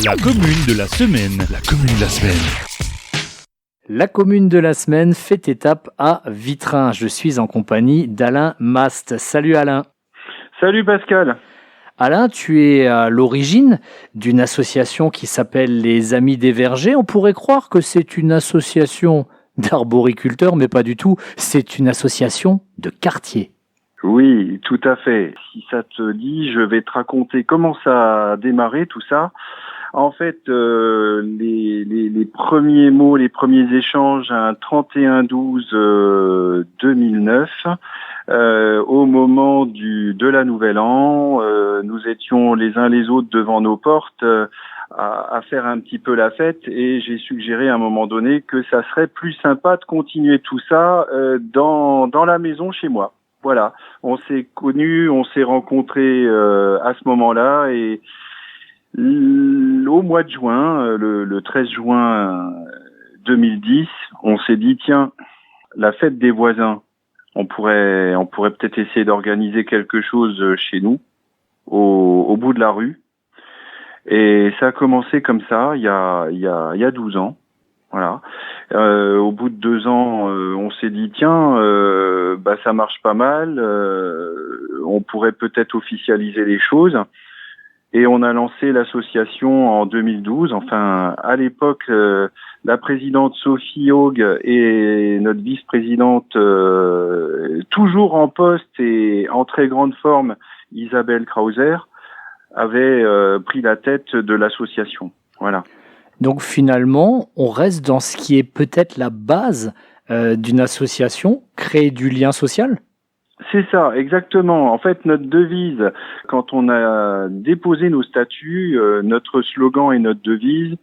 La commune de la semaine. La commune de la semaine. La commune de la semaine fait étape à Vitrin. Je suis en compagnie d'Alain Mast. Salut Alain. Salut Pascal. Alain, tu es à l'origine d'une association qui s'appelle les Amis des Vergers. On pourrait croire que c'est une association d'arboriculteurs, mais pas du tout. C'est une association de quartier. Oui, tout à fait. Si ça te dit, je vais te raconter comment ça a démarré tout ça. En fait, les premiers mots, les premiers échanges, un 31/12/2009, au moment de la Nouvelle An, nous étions les uns les autres devant nos portes à faire un petit peu la fête, et j'ai suggéré à un moment donné que ça serait plus sympa de continuer tout ça dans la maison chez moi. Voilà, on s'est connus, on s'est rencontrés à ce moment-là, et au mois de juin, le 13 juin 2010, on s'est dit tiens, la fête des voisins, on pourrait peut-être essayer d'organiser quelque chose chez nous, au bout de la rue. Et ça a commencé comme ça, il y a 12 ans. Voilà. Au bout de 2 ans, on s'est dit tiens, ça marche pas mal. On pourrait peut-être officialiser les choses. Et on a lancé l'association en 2012. Enfin, à l'époque, la présidente Sophie Haug et notre vice-présidente, toujours en poste et en très grande forme, Isabelle Krauser, avaient pris la tête de l'association. Voilà. Donc finalement, on reste dans ce qui est peut-être la base d'une association, créer du lien social. C'est ça, exactement. En fait, notre devise, quand on a déposé nos statuts, notre slogan et notre devise,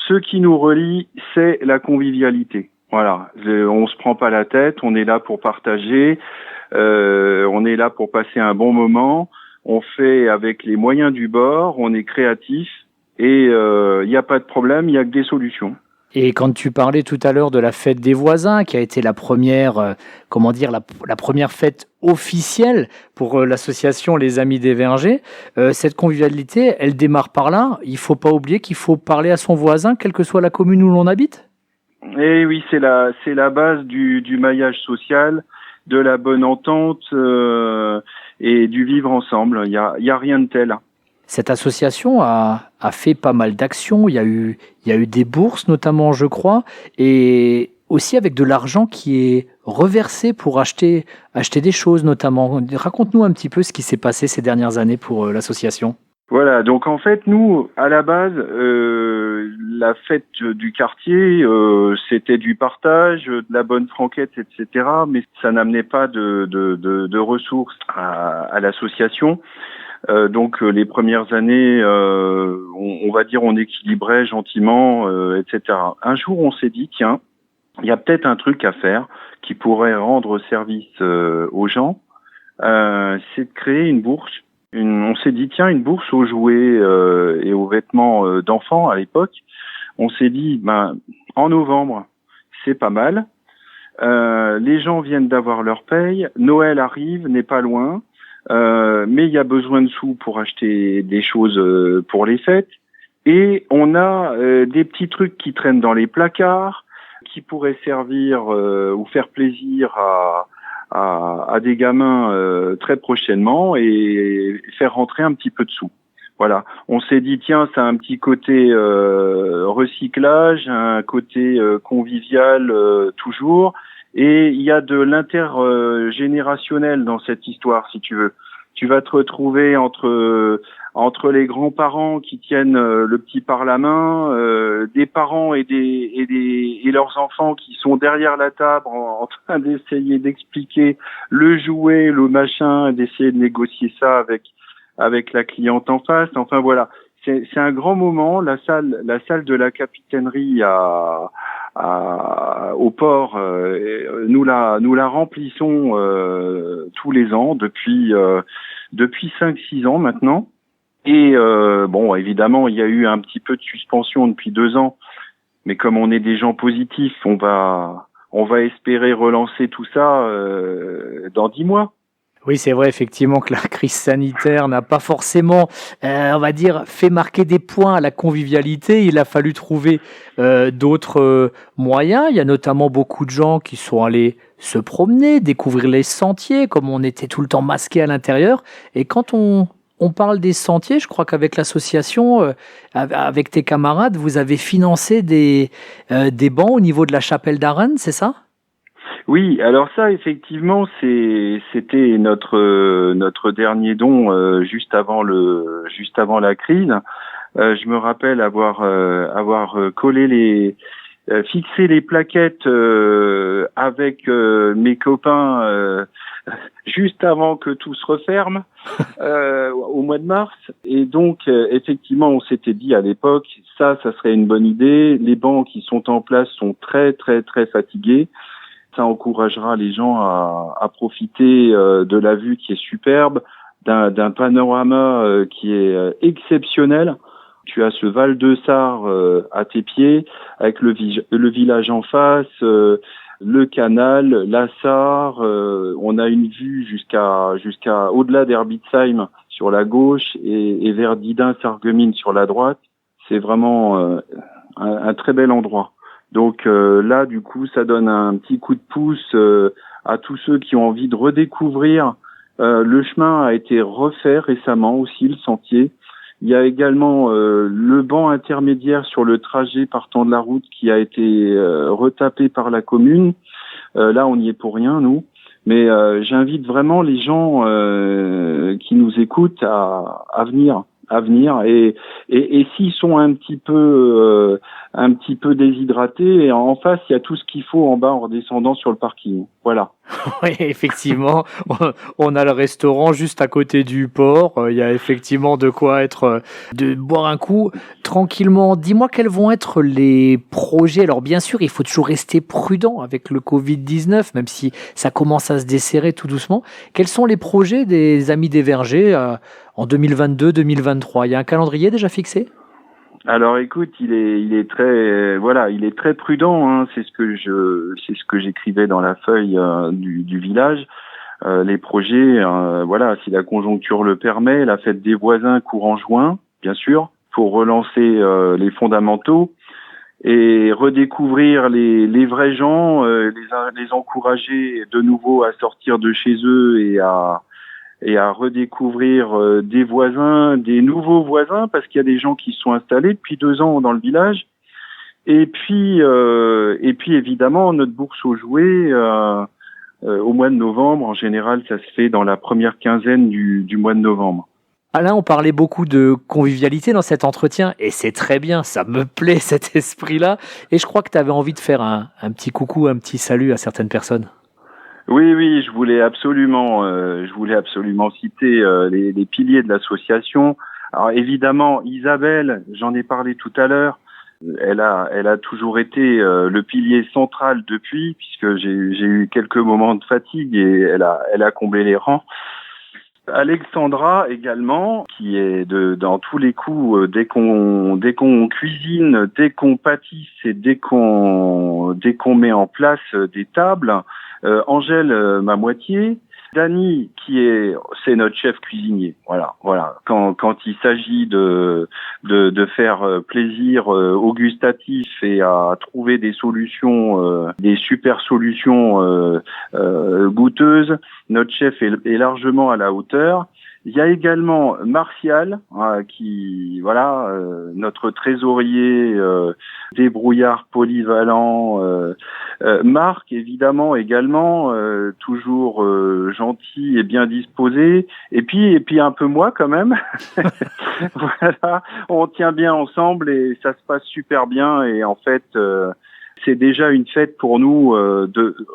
ce qui nous relie, c'est la convivialité. Voilà, on se prend pas la tête, on est là pour partager, on est là pour passer un bon moment, on fait avec les moyens du bord, on est créatif, et il n'y a pas de problème, il n'y a que des solutions. Et quand tu parlais tout à l'heure de la fête des voisins, qui a été la première, la première fête officielle pour l'association Les Amis des Vergers, cette convivialité, elle démarre par là. Il faut pas oublier qu'il faut parler à son voisin, quelle que soit la commune où l'on habite. Et oui, c'est la base du maillage social, de la bonne entente et du vivre ensemble. Il y a rien de tel. Cette association a fait pas mal d'actions. Il y a eu des bourses notamment, je crois, et aussi avec de l'argent qui est reversé pour acheter des choses notamment. Raconte-nous un petit peu ce qui s'est passé ces dernières années pour l'association. Voilà, donc en fait, nous, à la base, la fête du quartier, c'était du partage, de la bonne franquette, etc., mais ça n'amenait pas de ressources à l'association. Donc les premières années, on va dire, on équilibrait gentiment, etc. Un jour, on s'est dit, tiens, il y a peut-être un truc à faire qui pourrait rendre service aux gens, c'est de créer une bourse. On s'est dit, tiens, une bourse aux jouets et aux vêtements d'enfants à l'époque. On s'est dit, en novembre, c'est pas mal. Les gens viennent d'avoir leur paye, Noël arrive, n'est pas loin. Mais il y a besoin de sous pour acheter des choses pour les fêtes, et on a des petits trucs qui traînent dans les placards qui pourraient servir ou faire plaisir à des gamins très prochainement et faire rentrer un petit peu de sous. Voilà, on s'est dit tiens, ça a un petit côté recyclage, un côté convivial toujours. Et il y a de l'intergénérationnel dans cette histoire, si tu veux. Tu vas te retrouver entre les grands-parents qui tiennent le petit par la main, des parents et leurs enfants qui sont derrière la table en train d'essayer d'expliquer le jouet, le machin, d'essayer de négocier ça avec la cliente en face. Enfin voilà, c'est un grand moment. La salle de la capitainerie au port, nous la remplissons tous les ans depuis 5-6 ans maintenant. Et bon, évidemment, il y a eu un petit peu de suspension depuis 2 ans, mais comme on est des gens positifs, on va espérer relancer tout ça dans 10 mois. Oui, c'est vrai effectivement que la crise sanitaire n'a pas forcément, on va dire, fait marquer des points à la convivialité. Il a fallu trouver d'autres moyens. Il y a notamment beaucoup de gens qui sont allés se promener, découvrir les sentiers, comme on était tout le temps masqué à l'intérieur. Et quand on parle des sentiers, je crois qu'avec l'association, avec tes camarades, vous avez financé des bancs au niveau de la chapelle d'Arène, c'est ça? Oui, alors ça, effectivement, c'était notre dernier don juste avant la crise. Je me rappelle avoir collé fixé les plaquettes avec mes copains juste avant que tout se referme au mois de mars. Et donc, effectivement, on s'était dit à l'époque, ça serait une bonne idée. Les bancs qui sont en place sont très, très, très fatigués. Ça encouragera les gens à profiter de la vue qui est superbe, d'un panorama qui est exceptionnel. Tu as ce Val de Sar à tes pieds, avec le village en face, le canal, la Sarre. On a une vue jusqu'à au-delà d'Herbitsheim sur la gauche et vers Didin-Sarreguemines sur la droite. C'est vraiment un très bel endroit. Donc là, du coup, ça donne un petit coup de pouce à tous ceux qui ont envie de redécouvrir. Le chemin a été refait récemment aussi, le sentier. Il y a également le banc intermédiaire sur le trajet partant de la route qui a été retapé par la commune. Là, on n'y est pour rien, nous. Mais j'invite vraiment les gens qui nous écoutent à venir. Et s'ils sont un petit peu déshydratés, en face il y a tout ce qu'il faut en bas en redescendant sur le parking. Voilà. Oui, effectivement, on a le restaurant juste à côté du port. Il y a effectivement de quoi de boire un coup tranquillement. Dis-moi quels vont être les projets. Alors bien sûr, il faut toujours rester prudent avec le Covid-19, même si ça commence à se desserrer tout doucement. Quels sont les projets des Amis des Vergers en 2022-2023? Il y a un calendrier déjà fixé? Alors écoute, il est très prudent, hein. C'est ce que j'écrivais dans la feuille du village. Les projets, si la conjoncture le permet, la fête des voisins courant juin, bien sûr, pour relancer les fondamentaux et redécouvrir les vrais gens, les encourager de nouveau à sortir de chez eux et à redécouvrir des voisins, des nouveaux voisins, parce qu'il y a des gens qui se sont installés depuis 2 ans dans le village. Et puis évidemment, notre bourse aux jouets, au mois de novembre, en général, ça se fait dans la première quinzaine du mois de novembre. Alain, on parlait beaucoup de convivialité dans cet entretien, et c'est très bien, ça me plaît cet esprit-là. Et je crois que tu avais envie de faire un petit coucou, un petit salut à certaines personnes. Oui, je voulais absolument citer les piliers de l'association. Alors évidemment, Isabelle, j'en ai parlé tout à l'heure, elle a toujours été le pilier central depuis, puisque j'ai eu quelques moments de fatigue et elle a comblé les rangs. Alexandra également, qui est dans tous les coups, dès qu'on cuisine, dès qu'on pâtisse et dès qu'on met en place des tables. Angèle, ma moitié. Dany, c'est notre chef cuisinier. Voilà. Quand il s'agit de faire plaisir au gustatif et à trouver des solutions, des super solutions goûteuses, notre chef est largement à la hauteur. Il y a également Martial, notre trésorier débrouillard polyvalent. Marc, évidemment, également, toujours gentil et bien disposé. Et puis un peu moi quand même. Voilà, on tient bien ensemble et ça se passe super bien. Et en fait, c'est déjà une fête pour nous.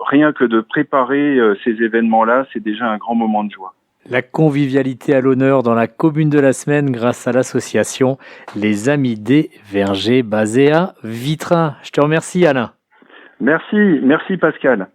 Rien que de préparer ces événements-là, c'est déjà un grand moment de joie. La convivialité à l'honneur dans la commune de la semaine grâce à l'association Les Amis des Vergers basée à Vitrin. Je te remercie Alain. Merci Pascal.